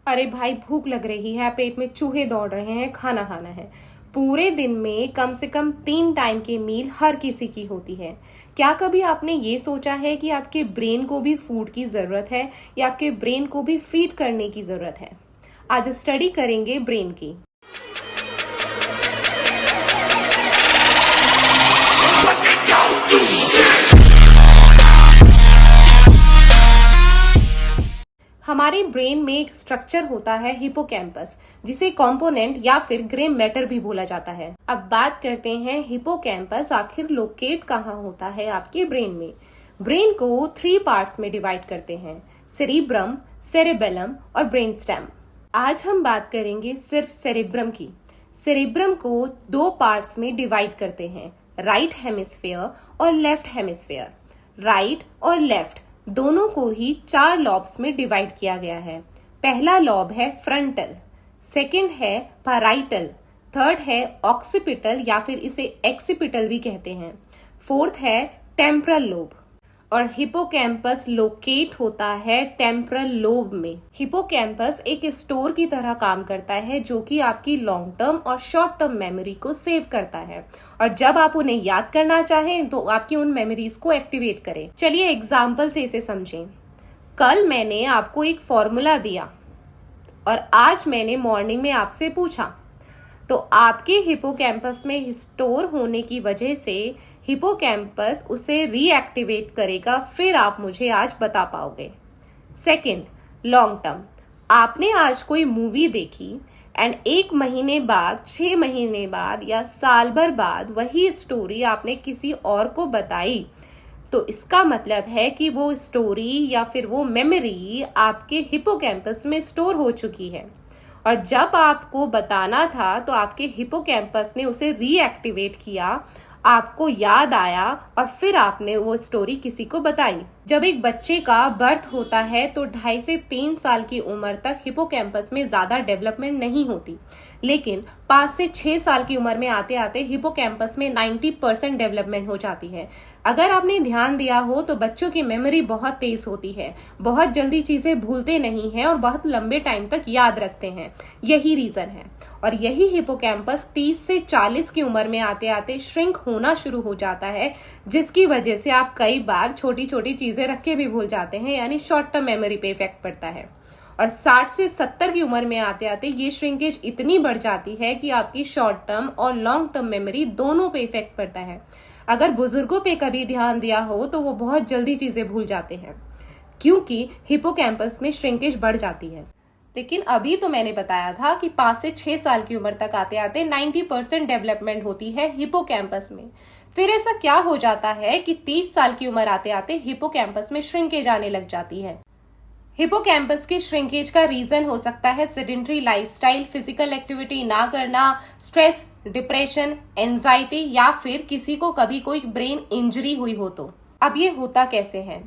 अरे भाई, भूख लग रही है, पेट में चूहे दौड़ रहे हैं, खाना खाना है। पूरे दिन में कम से कम 3 टाइम की मील हर किसी की होती है। क्या कभी आपने ये सोचा है कि आपके ब्रेन को भी फूड की ज़रूरत है या आपके ब्रेन को भी फीड करने की ज़रूरत है? आज स्टडी करेंगे ब्रेन की। हमारे ब्रेन में एक स्ट्रक्चर होता है हिपोकैम्पस, जिसे कॉम्पोनेंट या फिर ग्रे मैटर भी बोला जाता है। अब बात करते हैं हिपोकैम्पस आखिर लोकेट कहाँ होता है आपके ब्रेन में। ब्रेन को 3 पार्ट्स में डिवाइड करते हैं: सेरिब्रम, सेरेबेलम और ब्रेन स्टेम। आज हम बात करेंगे सिर्फ सेरिब्रम की। सेरिब्रम को 2 पार्ट्स में डिवाइड करते हैं: राइट हेमिस्फेयर और लेफ्ट हेमिस्फेयर। राइट और लेफ्ट दोनों को ही 4 लॉब्स में डिवाइड किया गया है। पहला लॉब है फ्रंटल, सेकंड है पैराइटल, थर्ड है ऑक्सीपिटल या फिर इसे एक्सीपिटल भी कहते हैं, फोर्थ है टेम्परल लोब। और हिपोकैम्पस लोकेट होता है टेम्परल लोब में। हिपोकैम्पस एक स्टोर की तरह काम करता है जो कि आपकी लॉन्ग टर्म और शॉर्ट टर्म मेमोरी को सेव करता है, और जब आप उन्हें याद करना चाहें तो आपकी उन मेमोरीज को एक्टिवेट करें। चलिए एग्जाम्पल से इसे समझें। कल मैंने आपको एक फॉर्मूला दिया और आज मैंने मॉर्निंग में आपसे पूछा, तो आपके हिपोकैम्पस में स्टोर होने की वजह से हिपोकैम्पस उसे रीएक्टिवेट करेगा, फिर आप मुझे आज बता पाओगे। Second, long term. आपने आज कोई मूवी देखी एंड 1 महीने बाद, 6 महीने बाद या साल भर बाद वही स्टोरी आपने किसी और को बताई, तो इसका मतलब है कि वो स्टोरी या फिर वो मेमोरी आपके हिपोकैम्पस में स्टोर हो चुकी है, और जब आपको बताना था तो आपके हिपोकैम्पस ने उसे रीएक्टिवेट किया, आपको याद आया और फिर आपने वो स्टोरी किसी को बताई। जब एक बच्चे का बर्थ होता है तो 2.5 से 3 साल की उम्र तक हिपोकैम्पस में ज़्यादा डेवलपमेंट नहीं होती, लेकिन 5 से 6 साल की उम्र में आते आते हिपोकैम्पस में 90% डेवलपमेंट हो जाती है। अगर आपने ध्यान दिया हो तो बच्चों की मेमोरी बहुत तेज होती है, बहुत जल्दी चीज़ें भूलते नहीं हैं और बहुत लंबे टाइम तक याद रखते हैं। यही रीज़न है, और यही हिपोकैम्पस 30 से 40 की उम्र में आते आते श्रिंक होना शुरू हो जाता है, जिसकी वजह से आप कई बार छोटी छोटी चीज़ें रख के भी भूल जाते हैं, यानी शॉर्ट टर्म मेमोरी पे इफेक्ट पड़ता है। और 60 से 70 की उम्र में आते आते ये श्रिंकेज इतनी बढ़ जाती है कि आपकी शॉर्ट टर्म और लॉन्ग टर्म मेमोरी दोनों पे इफेक्ट पड़ता है। अगर बुजुर्गों पे कभी ध्यान दिया हो तो वो बहुत जल्दी चीजें भूल जाते हैं, क्योंकि हिपोकैम्पस में श्रिंकेज बढ़ जाती है। लेकिन अभी तो मैंने बताया था कि 5 से 6 साल की उम्र तक आते आते 90% डेवलपमेंट होती है हिपोकैम्पस में। फिर ऐसा क्या हो जाता है कि 30 साल की उम्र आते आते हिपोकैम्पस में श्रिंकेज आने लग जाती है। हिपोकैम्पस की श्रिंकेज का रीजन हो सकता है सेडेंटरी लाइफस्टाइल, फिजिकल एक्टिविटी ना करना, स्ट्रेस, डिप्रेशन, एंजाइटी, या फिर किसी को कभी कोई ब्रेन इंजरी हुई हो तो। अब ये होता कैसे है?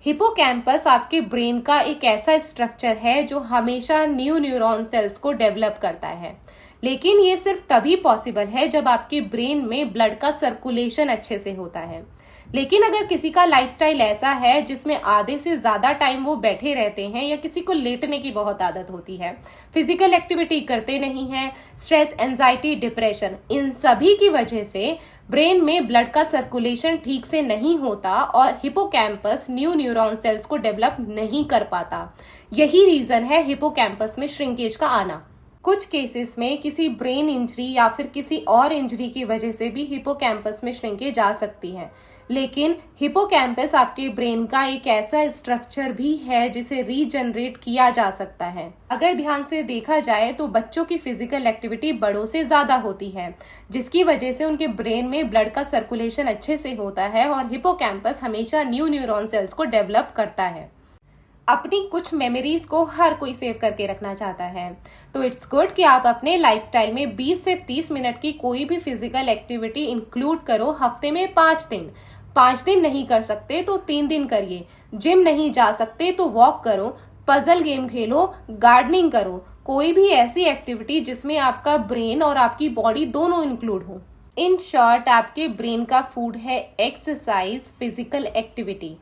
हिपोकैम्पस आपके ब्रेन का एक ऐसा स्ट्रक्चर है जो हमेशा न्यू न्यूरॉन सेल्स को डेवलप करता है, लेकिन ये सिर्फ तभी पॉसिबल है जब आपके ब्रेन में ब्लड का सर्कुलेशन अच्छे से होता है। लेकिन अगर किसी का लाइफस्टाइल ऐसा है जिसमें आधे से ज्यादा टाइम वो बैठे रहते हैं, या किसी को लेटने की बहुत आदत होती है, फिजिकल एक्टिविटी करते नहीं है, स्ट्रेस, एंजाइटी, डिप्रेशन, इन सभी की वजह से ब्रेन में ब्लड का सर्कुलेशन ठीक से नहीं होता और हिपोकैम्पस न्यू न्यूरॉन सेल्स को डेवलप नहीं कर पाता। यही रीजन है हिपोकैम्पस में श्रिंकेज का आना। कुछ केसेस में किसी ब्रेन इंजरी या फिर किसी और इंजरी की वजह से भी हिपोकैम्पस में श्रिंकेज आ सकती है, लेकिन हिपोकैम्पस आपके ब्रेन का एक ऐसा स्ट्रक्चर भी है जिसे रीजनरेट किया जा सकता है। अगर ध्यान से देखा जाए तो बच्चों की फिजिकल एक्टिविटी बड़ों से ज्यादा होती है, जिसकी वजह से उनके ब्रेन में ब्लड का सर्कुलेशन अच्छे से होता है और हिपोकैम्पस हमेशा न्यू न्यूरॉन सेल्स को डेवलप करता है। अपनी कुछ मेमोरीज को हर कोई सेव करके रखना चाहता है, तो इट्स गुड कि आप अपने लाइफस्टाइल में 20 से 30 मिनट की कोई भी फिजिकल एक्टिविटी इंक्लूड करो हफ्ते में 5 दिन। 5 दिन नहीं कर सकते तो 3 दिन करिए। जिम नहीं जा सकते तो वॉक करो, पजल गेम खेलो, गार्डनिंग करो, कोई भी ऐसी एक्टिविटी जिसमें आपका ब्रेन और आपकी बॉडी दोनों इंक्लूड हो। इन शॉर्ट, आपके ब्रेन का फूड है एक्सरसाइज, फिजिकल एक्टिविटी।